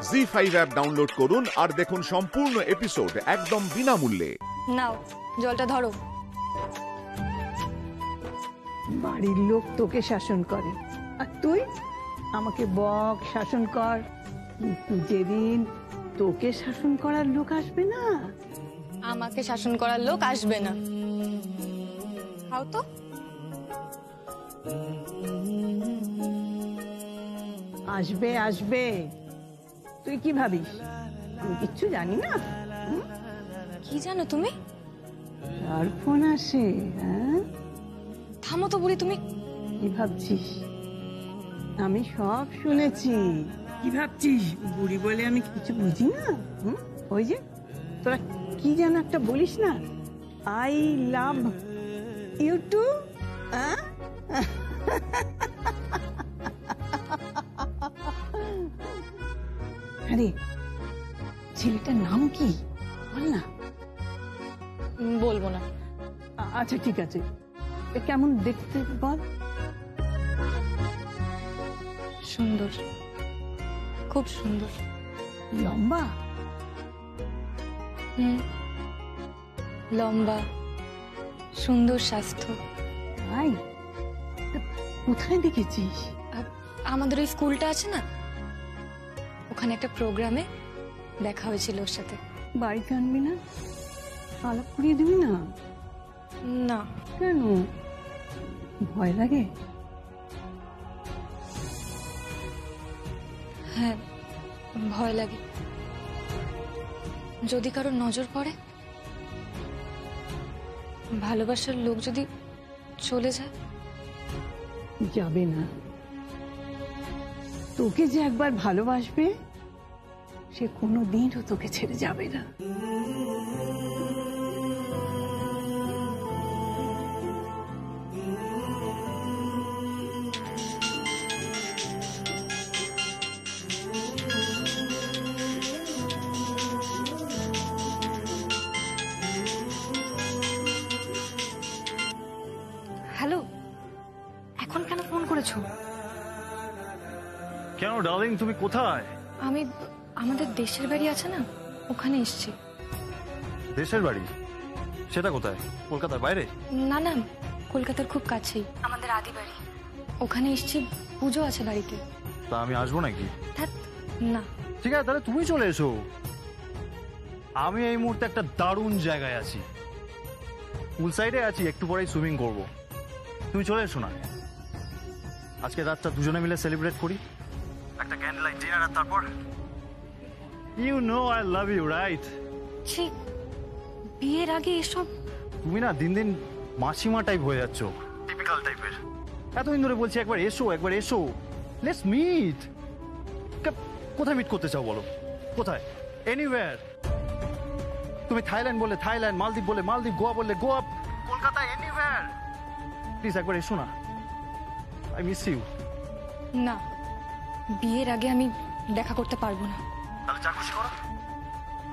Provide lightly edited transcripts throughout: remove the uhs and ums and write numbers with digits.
ZEE5 app download করুন আর দেখুন সম্পূর্ণ এপিসোড একদম বিনামূল্যে। নাও জলটা ধরো। বাড়ির লোক তোকে শাসন করে আর তুই আমাকে বক শাসন কর, কিন্তু যেদিন তোকে শাসন করার লোক আসবে না, আমাকে শাসন করার লোক আসবে না। খাও তো। আসবে আসবে। তুই কি ভাবিস আমি কিচ্ছু জানি না? কি জানো তুমি? আর ফোন আসে? হ্যাঁ, থামো তো বুড়ি, তুমি কি ভাবছিস? আমি সব শুনেছি। কি ভাবছিস বুড়ি বলে আমি কিছু বুঝি না? ওই যে তোরা কি যেন একটা বলিস না, আই লাভ ইউ টু। আরে ছেলেটার নাম কি বল না। বলবো না। আচ্ছা ঠিক আছে, কেমন দেখতে বল। সুন্দর, খুব সুন্দর। লম্বা? লম্বা, সুন্দর স্বাস্থ্য। ভাই কোথায় দেখেছিস? আমাদের ওই স্কুলটা আছে না, ওখানে একটা প্রোগ্রামে দেখা হয়েছিল ওর সাথে। বাড়িতে আনবি না? আলাপ করিয়ে দিবি না? না। কেন, ভয় লাগে? হ্যাঁ, ভয় লাগে। যদি কারোর নজর পড়ে, ভালোবাসার লোক যদি চলে যায়। যাবে না। তোকে যে একবার ভালোবাসবে সে কোনোদিনও তোকে ছেড়ে যাবে না। হ্যালো, এখন কেন ফোন করেছো? কেন ডার্লিং, তুমি কোথায়? আমি আমাদের দেশের বাড়ি আছে না, ওখানে এসেছি। দেশের বাড়ি? সেটা কোথায়? কলকাতার বাইরে? না না, কলকাতার খুব কাছেই আমাদের আদি বাড়ি। ওখানে এসেছি, পুজো আছে বাড়িতে। তা আমি আসবো নাকি? না। ঠিক আছে, তাহলে তুমি চলে এসো। আমি এই মুহূর্তে একটা দারুণ জায়গায় আছি, পুল সাইডে আছি, একটু পরেই সুইমিং করব। তুমি চলে এসো না। আজকে রাতটা দুজনে মিলে সেলিব্রেট করি, একটা ক্যান্ডেল লাইট ডিনার, আর তারপর you know I love you, right? ঠিক, বিয়ের আগে এসব? তুমি না দিন দিন মাসিমা টাইপ হয়ে যাচ্ছ, টিপিক্যাল টাইপের। এতদিন ধরে বলছি একবার এসো, একবার এসো, লেটস মিট। কোথায় মিট করতে চাও বলো? কোথায়? এনিওয়্যার। তুমি থাইল্যান্ড বললে থাইল্যান্ড, মালদ্বীপ বললে মালদ্বীপ, গোয়া বললে গোয়া, কলকাতা, এনিওয়্যার। প্লিজ একবার এসো না, আই মিস ইউ। না, বিয়ের আগে আমি দেখা করতে পারবো না। তাহলে যা খুশি করো,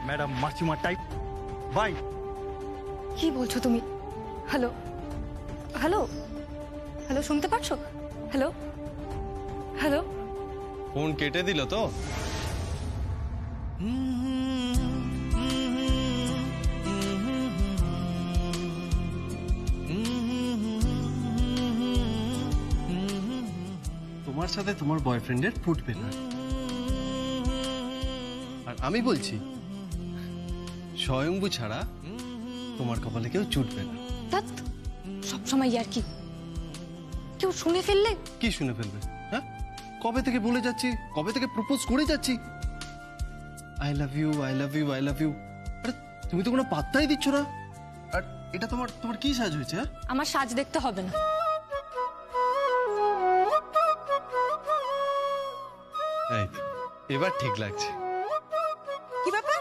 ম্যাডাম মাসিমা টাইপ। বাই। কি বলছো তুমি? হ্যালো হ্যালো হ্যালো, শুনতে পাচ্ছো? Hello hello. ফোন কেটে দিল তো? তোমার সাথে তোমার বয়ফ্রেন্ডের ফুটবে না, আর আমি বলছি স্বয়ম্ভু ছাড়া তোমার কপালে কেউ চুটবে না। সবসময় আর কি, কেউ শুনে ফেললে? কি শুনে ফেলবে? হ্যাঁ, কবে থেকে বলে যাচ্ছি, কবে থেকে প্রপোজ করে যাচ্ছি, I love you, I love you, I love you. আরে তুমি তো কোনো পাত্তাই দিচ্ছ না। আর এটা তোমার তোমার কি সাজ হয়েছে? আমার সাজ দেখতে হবে না। এই তো, এবার ঠিক লাগছে। কি ব্যাপার,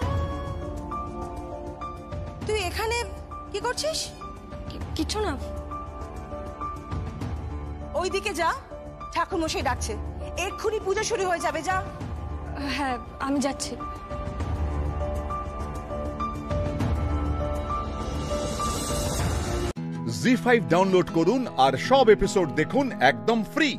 তুই এখানে কি করছিস? কিছু না। ওইদিকে যা, ঠাকুর মশাই ডাকছে, এক্ষুনি পুজো শুরু হয়ে যাবে, যা। হ্যাঁ, আমি যাচ্ছি। জি5 ডাউনলোড করুন আর সব এপিসোড দেখুন একদম ফ্রি।